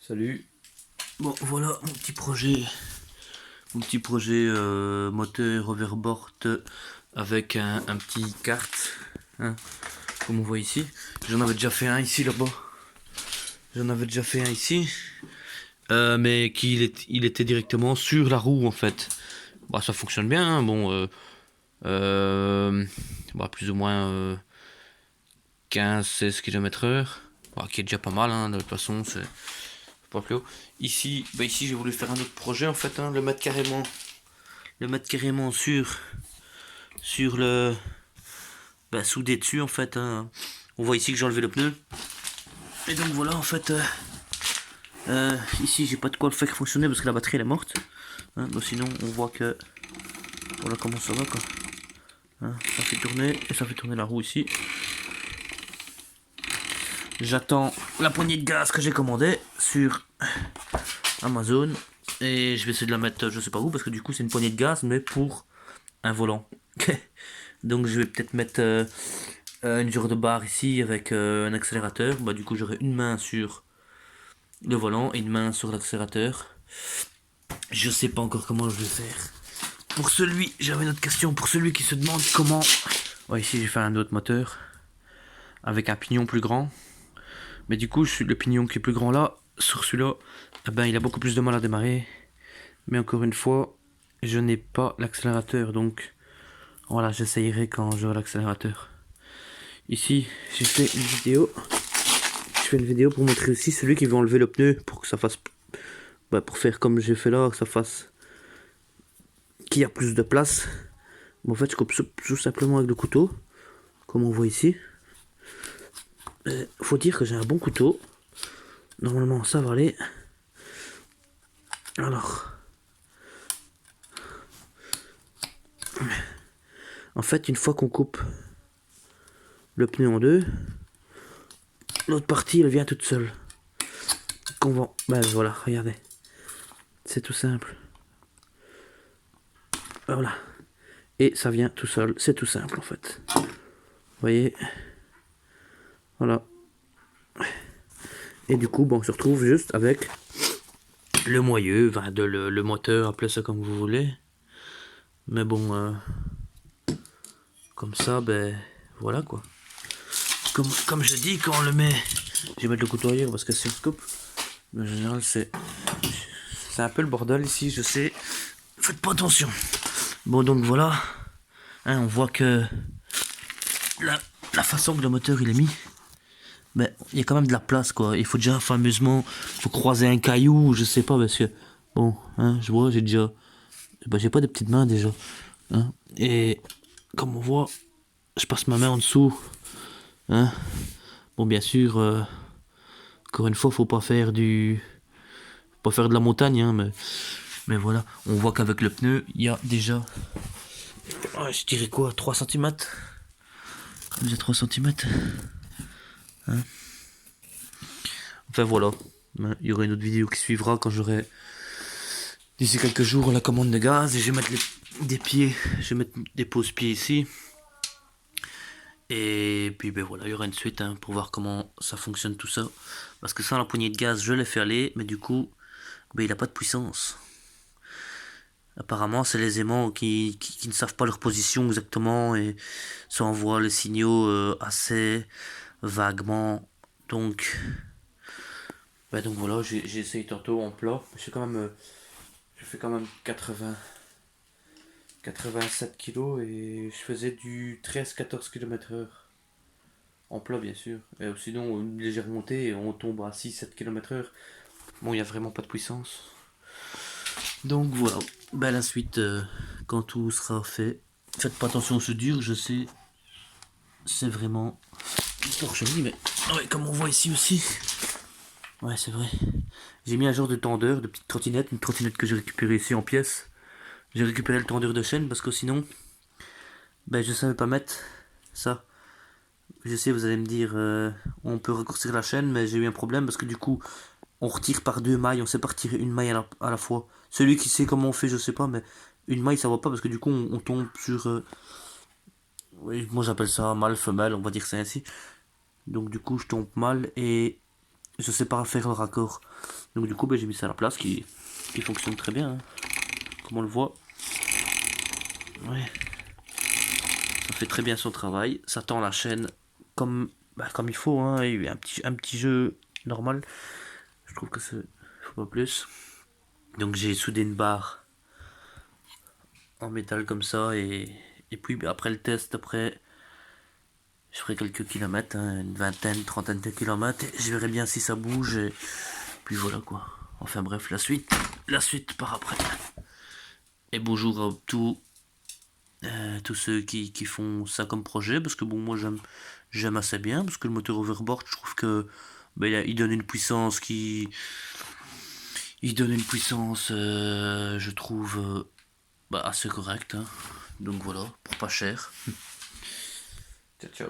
Salut. Bon, voilà mon petit projet moteur overboard avec un petit kart, hein, comme on voit ici. J'en avais déjà fait un ici là-bas. J'en avais déjà fait un ici, mais il était directement sur la roue en fait. Bah, ça fonctionne bien, hein, bon, bah, plus ou moins 15-16 km/h, bah, qui est déjà pas mal, hein, de toute façon, c'est pas plus haut. Ici, bah ici j'ai voulu faire un autre projet en fait, hein, le mettre carrément sur le, bah, soudé dessus en fait, hein. On voit ici que j'ai enlevé le pneu. Et donc voilà en fait, ici j'ai pas de quoi le faire fonctionner parce que la batterie elle est morte, hein, mais sinon on voit que voilà comment ça va quoi, hein, ça fait tourner et ça fait tourner la roue ici. J'attends la poignée de gaz que j'ai commandée sur Amazon et je vais essayer de la mettre je sais pas où parce que du coup c'est une poignée de gaz mais pour un volant. Donc je vais peut-être mettre une genre de barre ici avec un accélérateur. Bah du coup j'aurai une main sur le volant et une main sur l'accélérateur. Je sais pas encore comment je vais faire. J'avais une autre question pour celui qui se demande comment. Ouais, ici j'ai fait un autre moteur avec un pignon plus grand. Mais du coup le pignon qui est plus grand là, sur celui-là, eh ben, il a beaucoup plus de mal à démarrer. Mais encore une fois, je n'ai pas l'accélérateur, donc voilà, j'essayerai quand j'aurai l'accélérateur. Ici, j'ai fait une vidéo. Je fais une vidéo pour montrer aussi celui qui veut enlever le pneu pour que ça fasse, bah, pour faire comme j'ai fait là, que ça fasse, qu'il y a plus de place. Bon, en fait, je coupe tout simplement avec le couteau, comme on voit ici. Faut dire que j'ai un bon couteau. Normalement, ça va aller. Alors, en fait, une fois qu'on coupe le pneu en deux, l'autre partie, elle vient toute seule. Ben voilà, regardez. C'est tout simple. Voilà. Et ça vient tout seul. C'est tout simple en fait. Vous voyez. Voilà. Et du coup, bon, on se retrouve juste avec le moyeu, enfin, le moteur, appelez ça comme vous voulez. Mais bon, comme ça, ben voilà quoi. Comme je dis, quand on le met, je vais mettre le couteau ailleurs parce que c'est une coupe. Mais en général, c'est un peu le bordel ici, je sais. Faites pas attention. Bon, donc voilà. Hein, on voit que la façon que le moteur il est mis, mais il y a quand même de la place quoi. Il faut déjà fameusement, faut croiser un caillou, je sais pas parce que bon, hein, je vois, j'ai déjà, bah, j'ai pas de petites mains déjà, hein, et comme on voit, je passe ma main en dessous, hein. Bon, bien sûr, encore une fois, faut pas faire de la montagne, hein, mais voilà, on voit qu'avec le pneu, il y a déjà, je dirais quoi, 3 cm. Déjà 3 cm. Hein. Enfin voilà, il y aura une autre vidéo qui suivra quand j'aurai d'ici quelques jours la commande de gaz et je vais mettre des pieds, je vais mettre des pose-pieds ici. Et puis ben voilà, il y aura une suite hein, pour voir comment ça fonctionne tout ça. Parce que sans la poignée de gaz, je l'ai fait aller, mais du coup, ben, il n'a pas de puissance. Apparemment, c'est les aimants qui ne savent pas leur position exactement et ça envoie les signaux assez vaguement. Donc voilà, j'ai essayé tantôt en plat. Je fais quand même 87 kg et je faisais du 13-14 km/h. En plat, bien sûr. Et sinon, une légère montée et on tombe à 6-7 km/h. Bon, il n'y a vraiment pas de puissance. Donc voilà. Ben, la suite, quand tout sera fait, faites pas attention au soudure, je sais. C'est vraiment torchonné, mais ouais, comme on voit ici aussi. Ouais, c'est vrai. J'ai mis un genre de tendeur, de petite trottinette, une trottinette que j'ai récupérée ici en pièces. J'ai récupéré le tendeur de chaîne parce que sinon, ben je savais pas mettre ça. Je sais, vous allez me dire, on peut raccourcir la chaîne, mais j'ai eu un problème parce que du coup, on retire par 2 mailles, on sait pas retirer une maille à la fois. Celui qui sait comment on fait, je sais pas, mais une maille ça va pas parce que du coup, on tombe sur. Oui, moi j'appelle ça mâle, femelle, on va dire ça ainsi. Donc du coup, je tombe mal et je sais pas faire le raccord. Donc du coup ben, j'ai mis ça à la place qui fonctionne très bien, hein. Comme on le voit. Ouais. Ça fait très bien son travail. Ça tend la chaîne comme, comme il faut, hein. Il y a un petit jeu normal. Je trouve que c'est... faut pas plus. Donc j'ai soudé une barre en métal comme ça et puis après le test, après je ferai quelques kilomètres, hein, une vingtaine, trentaine de kilomètres, et je verrai bien si ça bouge et puis voilà quoi. Enfin bref, la suite par après. Et bonjour à tous ceux qui font ça comme projet, parce que bon moi j'aime assez bien, parce que le moteur overboard je trouve que il donne une puissance je trouve assez correcte, hein. Donc voilà, pour pas cher. Ciao ciao.